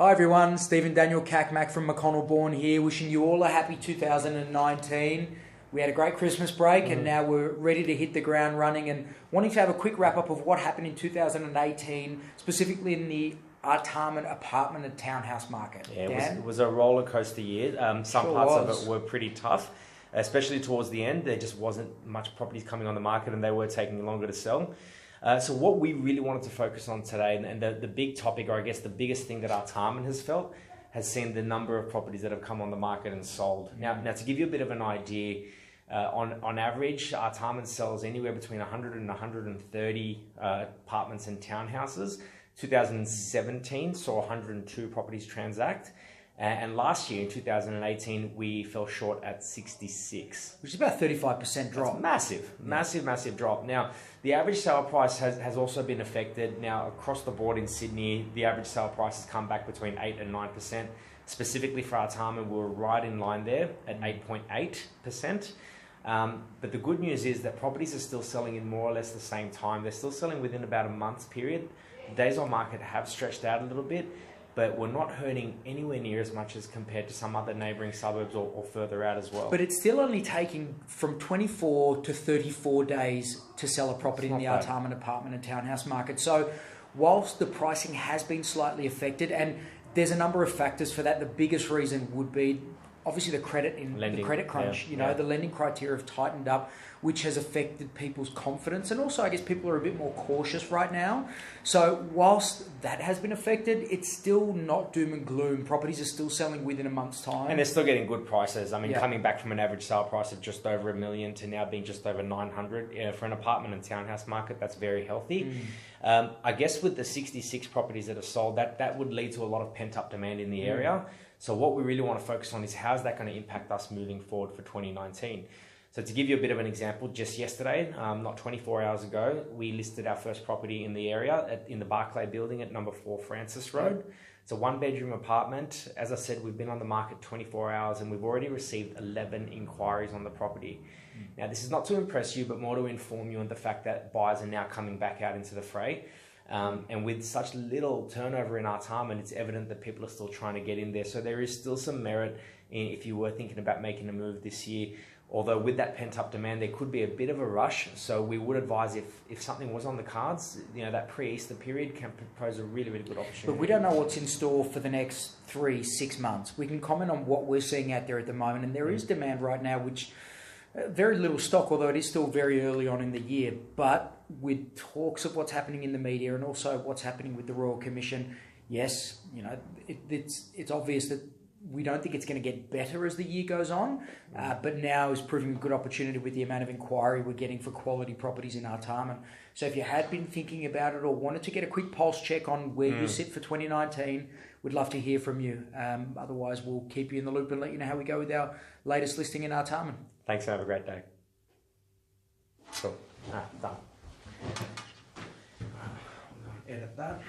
Hi everyone, Stephen Daniel Kakmak from McConnell Bourne here, wishing you all a happy 2019. We had a great Christmas break and now we're ready to hit the ground running and wanting to have a quick wrap up of what happened in 2018, specifically in the Artarmon apartment and townhouse market. Yeah, it was a roller coaster year. Some parts of it were pretty tough, especially towards the end. There just wasn't much properties coming on the market and they were taking longer to sell. So what we really wanted to focus on today, and the big topic, or I guess the biggest thing that Artarmon has felt, has seen the number of properties that have come on the market and sold. Now to give you a bit of an idea, on average, Artarmon sells anywhere between 100 and 130 apartments and townhouses. 2017 saw 102 properties transact. And last year, in 2018, we fell short at 66. Which is about a 35% drop. That's massive drop. Now, the average sale price has also been affected. Now, across the board in Sydney, the average sale price has come back between 8 and 9%. Specifically for Artarmon, we were right in line there at 8.8%. But the good news is that properties are still selling in more or less the same time. They're still selling within about a month's period. The days on market have stretched out a little bit, but we're not hurting anywhere near as much as compared to some other neighbouring suburbs or further out as well. But it's still only taking from 24 to 34 days to sell a property in the Artarmon apartment and townhouse market. So whilst the pricing has been slightly affected, and there's a number of factors for that, the biggest reason would be obviously the credit the credit crunch. The lending criteria have tightened up, which has affected people's confidence, and also I guess people are a bit more cautious right now. So whilst that has been affected, it's still not doom and gloom. Properties are still selling within a month's time, and they're still getting good prices. I mean, coming back from an average sale price of just over $1 million to now being just over 900 for an apartment and townhouse market, that's very healthy. I guess with the 66 properties that are sold, that would lead to a lot of pent up demand in the area. So what we really want to focus on is how's that going to impact us moving forward for 2019. So to give you a bit of an example, just yesterday, not 24 hours ago, we listed our first property in the area in the Barclay building at number 4 Francis Road. It's a 1-bedroom apartment. As I said, we've been on the market 24 hours and we've already received 11 inquiries on the property. Now, this is not to impress you, but more to inform you on the fact that buyers are now coming back out into the fray. And with such little turnover in Artarmon, it's evident that people are still trying to get in there. So there is still some merit if you were thinking about making a move this year. Although with that pent-up demand, there could be a bit of a rush. So we would advise if something was on the cards, that pre-Easter period can propose a really, really good opportunity. But we don't know what's in store for the next 3-6 months. We can comment on what we're seeing out there at the moment. And there is demand right now, which very little stock, although it is still very early on in the year. But with talks of what's happening in the media and also what's happening with the Royal Commission, yes, it's obvious that we don't think it's going to get better as the year goes on, but now is proving a good opportunity with the amount of inquiry we're getting for quality properties in Artarmon. So if you had been thinking about it or wanted to get a quick pulse check on where you sit for 2019, we'd love to hear from you. Otherwise, we'll keep you in the loop and let you know how we go with our latest listing in Artarmon. Thanks and have a great day. Cool. Done. Edit that.